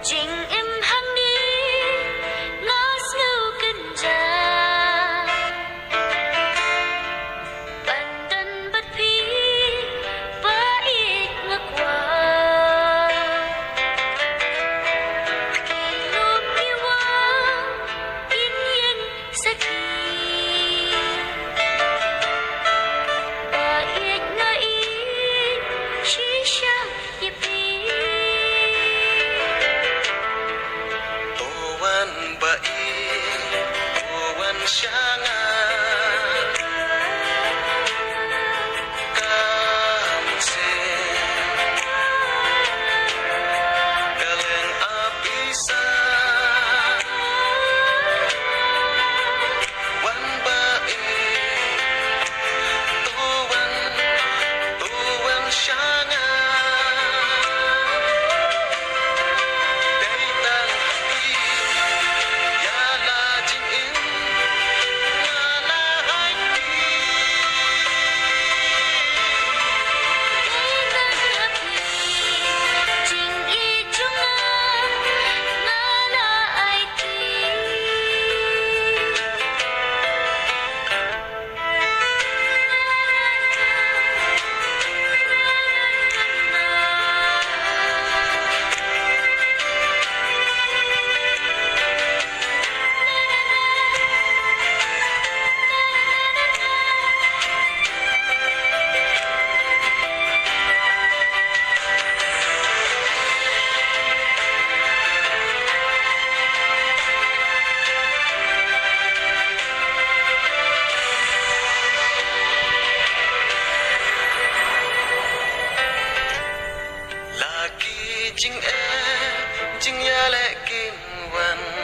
Jing im hang đi ngó sưu kinh gia bản thân bất phí và ít ngược qua lúc yêu in yên sẽ khi và ít ngờ ý chỉ sao nhịp đi Sangat kamu sen kalian abisa wan bae tuan sangat Jing ya lệ kim văn